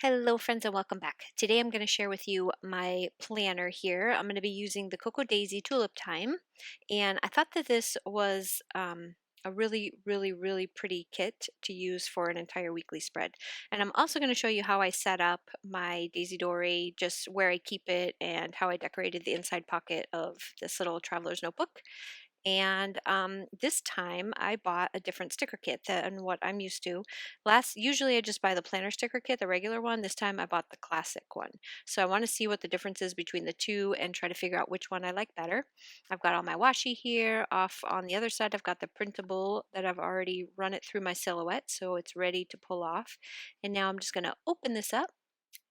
Hello friends and welcome back. Today I'm going to share with you my planner here. I'm going to be using the Cocoa Daisy Tulip Time, and I thought that this was a really pretty kit to use for an entire weekly spread. And I'm also going to show you how I set up my Daisy Dory, just where I keep it and how I decorated the inside pocket of this little traveler's notebook. And this time I bought a different sticker kit than what I'm used to. Usually I just buy the planner sticker kit, the regular one. This time I bought the classic one. So I want to see what the difference is between the two and try to figure out which one I like better. I've got all my washi here. Off on the other side, I've got the printable that I've already run it through my silhouette, so it's ready to pull off. And now I'm just going to open this up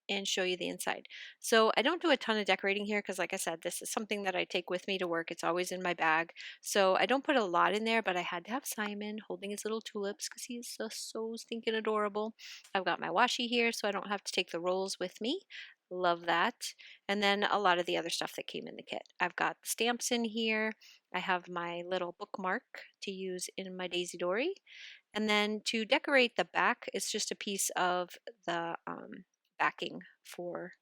and show you the inside. So I don't do a ton of decorating here because, like I said, this is something that I take with me to work. It's always in my bag. So I don't put a lot in there, but I had to have Simon holding his little tulips because he's so stinking adorable. I've got my washi here so I don't have to take the rolls with me. Love that. And then a lot of the other stuff that came in the kit. I've got the stamps in here. I have my little bookmark to use in my Daisy Dory. And then to decorate the back, it's just a piece of the backing for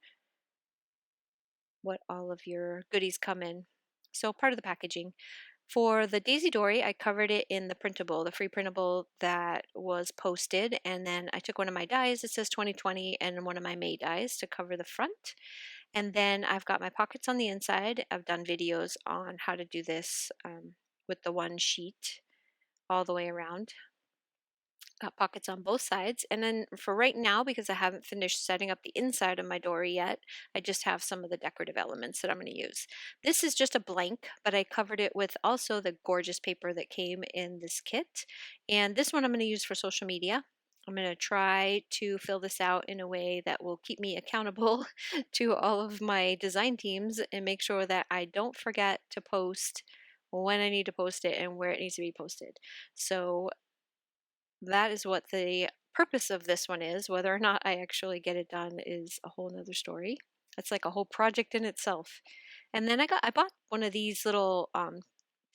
what all of your goodies come in. So part of the packaging. For the Daisy Dory, I covered it in the printable, the free printable that was posted, and then I took one of my dies, it says 2020, and one of my May dies to cover the front. And then I've got my pockets on the inside. I've done videos on how to do this with the one sheet all the way around. Got pockets on both sides. And then for right now, because I haven't finished setting up the inside of my dory yet, I just have some of the decorative elements that I'm going to use. This is just a blank, but I covered it with also the gorgeous paper that came in this kit. And this one I'm going to use for social media. I'm going to try to fill this out in a way that will keep me accountable to all of my design teams and make sure that I don't forget to post when I need to post it and where it needs to be posted. So that is what the purpose of this one is. Whether or not I actually get it done is a whole nother story. It's like a whole project in itself. And then I bought one of these little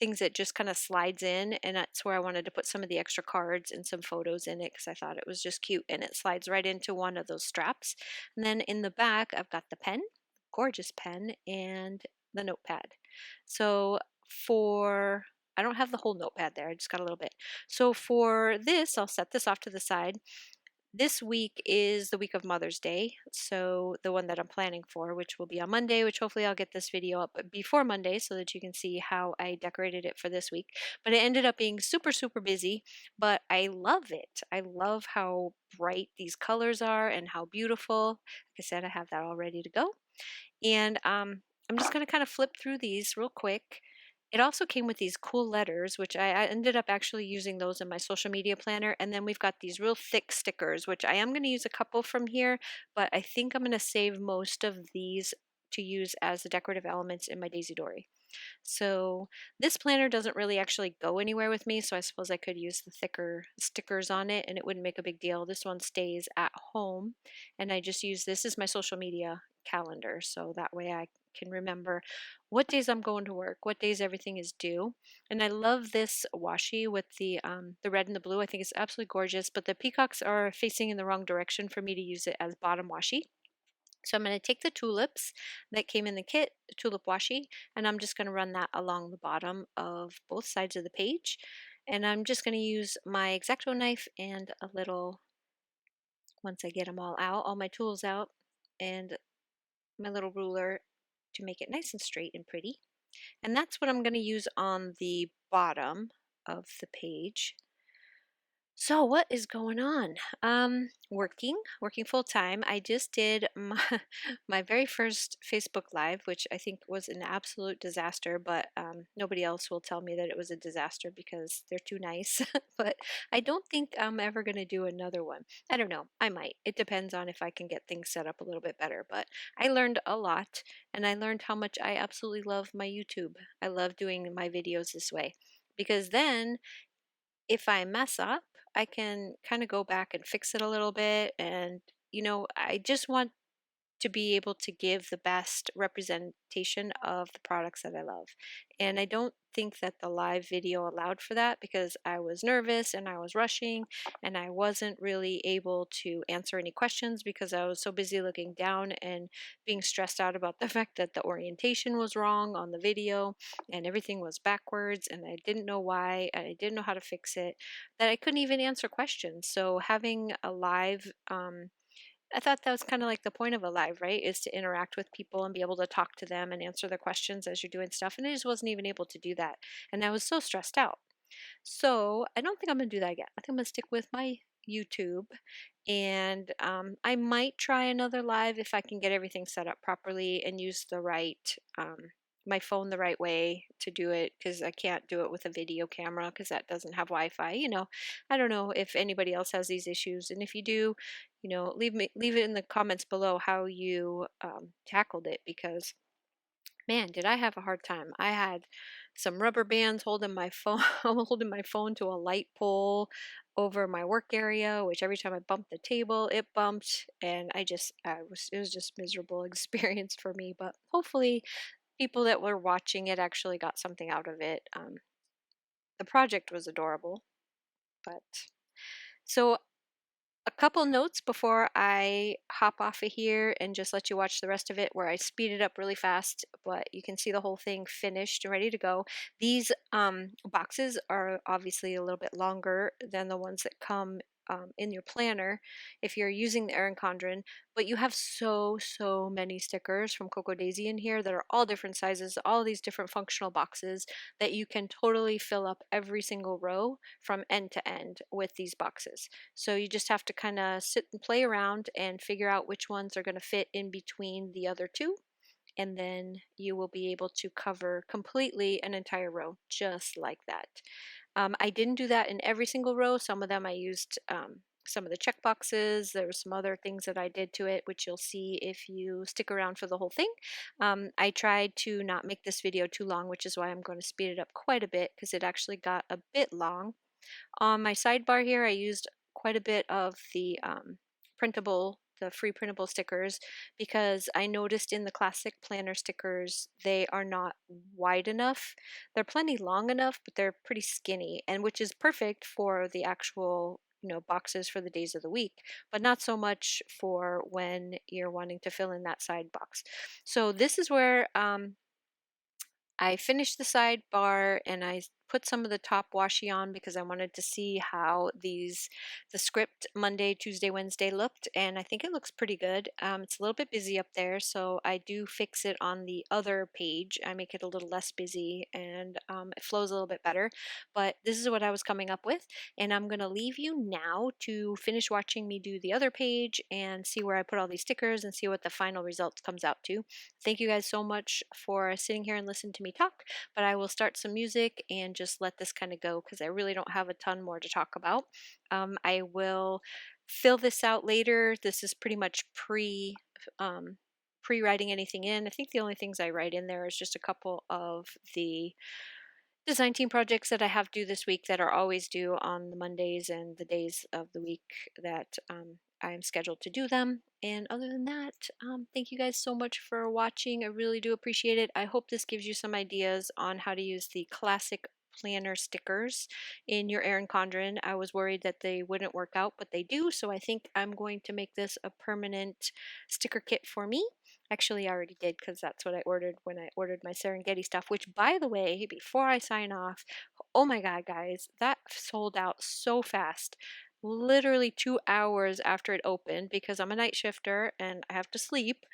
things that just kind of slides in, and that's where I wanted to put some of the extra cards and some photos in it because I thought it was just cute, and it slides right into one of those straps. And then in the back I've got the pen, gorgeous pen, and the notepad. So for I don't have the whole notepad there, I just got a little bit. So for this, I'll set this off to the side. This week is the week of Mother's Day, so the one that I'm planning for, which will be on Monday, which hopefully I'll get this video up before Monday so that you can see how I decorated it for this week. But it ended up being super busy, but I love it. I love how bright these colors are and how beautiful. Like I said, I have that all ready to go. And I'm just going to kind of flip through these real quick. It also came with these cool letters, which I ended up actually using those in my social media planner. And then we've got these real thick stickers, which I am going to use a couple from here, but I think I'm going to save most of these to use as the decorative elements in my Daisy Dory. So this planner doesn't really actually go anywhere with me, so I suppose I could use the thicker stickers on it and it wouldn't make a big deal. This one stays at home, and I just use this as my social media calendar, so that way I can remember what days I'm going to work, what days everything is due. And I love this washi with the red and the blue. I think it's absolutely gorgeous, but the peacocks are facing in the wrong direction for me to use it as bottom washi. So I'm going to take the tulips that came in the kit, the tulip washi, and I'm just going to run that along the bottom of both sides of the page. And I'm just going to use my X-Acto knife and a little, once I get them all out, all my tools out, and my little ruler to make it nice and straight and pretty. And that's what I'm going to use on the bottom of the page. So what is going on? Working full time. I just did my, my very first Facebook Live, which I think was an absolute disaster, but nobody else will tell me that it was a disaster because they're too nice. But I don't think I'm ever going to do another one. I don't know. I might. It depends on if I can get things set up a little bit better. But I learned a lot, and I learned how much I absolutely love my YouTube. I love doing my videos this way because then if I mess up, I can kind of go back and fix it a little bit. And, I just want to be able to give the best representation of the products that I love. And I don't think that the live video allowed for that because I was nervous and I was rushing and I wasn't really able to answer any questions because I was so busy looking down and being stressed out about the fact that the orientation was wrong on the video and everything was backwards and I didn't know why, I didn't know how to fix it, that I couldn't even answer questions. So having a live I thought that was kind of like the point of a live, right? Is to interact with people and be able to talk to them and answer their questions as you're doing stuff. And I just wasn't even able to do that. And I was so stressed out. So I don't think I'm going to do that again. I think I'm going to stick with my YouTube. And I might try another live if I can get everything set up properly and use the right, my phone the right way to do it because I can't do it with a video camera because that doesn't have Wi-Fi. I don't know if anybody else has these issues. And if you do, leave it in the comments below how you tackled it because man, did I have a hard time. I had some rubber bands holding my phone holding my phone to a light pole over my work area, which every time I bumped the table, it bumped and it was just miserable experience for me, but hopefully people that were watching it actually got something out of it. The project was adorable, but so a couple notes before I hop off of here and just let you watch the rest of it where I speed it up really fast, but you can see the whole thing finished and ready to go. These boxes are obviously a little bit longer than the ones that come in your planner if you're using the Erin Condren, but you have so many stickers from Coco Daisy in here that are all different sizes, all these different functional boxes that you can totally fill up every single row from end to end with these boxes. So you just have to kind of sit and play around and figure out which ones are going to fit in between the other two. And then you will be able to cover completely an entire row just like that. I didn't do that in every single row. Some of them I used some of the check boxes. There were some other things that I did to it, which you'll see if you stick around for the whole thing. I tried to not make this video too long, which is why I'm going to speed it up quite a bit because it actually got a bit long. On my sidebar here, I used quite a bit of the free printable stickers because I noticed in the classic planner stickers, they are not wide enough. They're plenty long enough, but they're pretty skinny, and which is perfect for the actual boxes for the days of the week, but not so much for when you're wanting to fill in that side box. So this is where I finished the sidebar and I put some of the top washi on because I wanted to see how the script Monday, Tuesday, Wednesday looked, and I think it looks pretty good. It's a little bit busy up there, so I do fix it on the other page. I make it a little less busy and it flows a little bit better, but this is what I was coming up with, and I'm going to leave you now to finish watching me do the other page and see where I put all these stickers and see what the final result comes out to. Thank you guys so much for sitting here and listening to me talk, but I will start some music and just let this kind of go because I really don't have a ton more to talk about. I will fill this out later. This is pretty much pre-writing anything in. I think the only things I write in there is just a couple of the design team projects that I have due this week that are always due on the Mondays and the days of the week that I am scheduled to do them. And other than that, thank you guys so much for watching. I really do appreciate it. I hope this gives you some ideas on how to use the classic planner stickers in your Erin Condren. I was worried that they wouldn't work out, but they do. So I think I'm going to make this a permanent sticker kit for me. Actually, I already did because that's what I ordered when I ordered my Serengeti stuff, which, by the way, before I sign off, oh my God, guys, that sold out so fast. Literally 2 hours after it opened because I'm a night shifter and I have to sleep.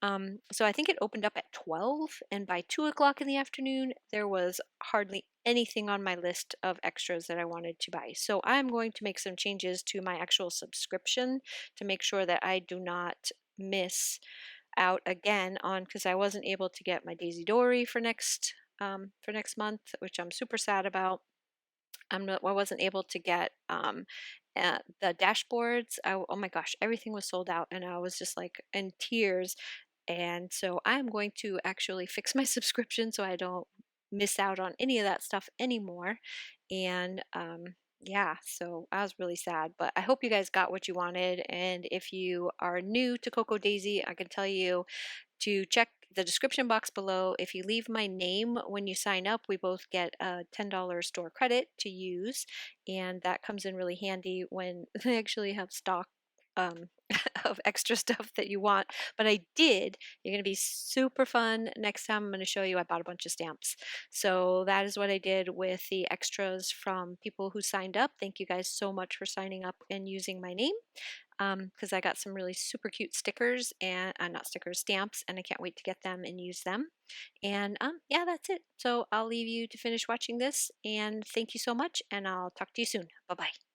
So I think it opened up at 12, and by 2 o'clock in the afternoon, there was hardly anything on my list of extras that I wanted to buy. So I'm going to make some changes to my actual subscription to make sure that I do not miss out again on because I wasn't able to get my Daisy Dory for next month, which I'm super sad about. I wasn't able to get the dashboards. Oh my gosh, everything was sold out, and I was just like in tears. And so I'm going to actually fix my subscription so I don't miss out on any of that stuff anymore. And Yeah, so I was really sad, but I hope you guys got what you wanted. And if you are new to Coco Daisy, I can tell you to check the description box below. If you leave my name when you sign up, we both get a $10 store credit to use, and that comes in really handy when they actually have stock um, of extra stuff that you want. But I did. You're going to be super fun. Next time, I'm going to show you. I bought a bunch of stamps. So that is what I did with the extras from people who signed up. Thank you guys so much for signing up and using my name, because I got some really super cute stickers and not stickers, stamps, and I can't wait to get them and use them. And yeah, that's it. So I'll leave you to finish watching this, and thank you so much, and I'll talk to you soon. Bye bye.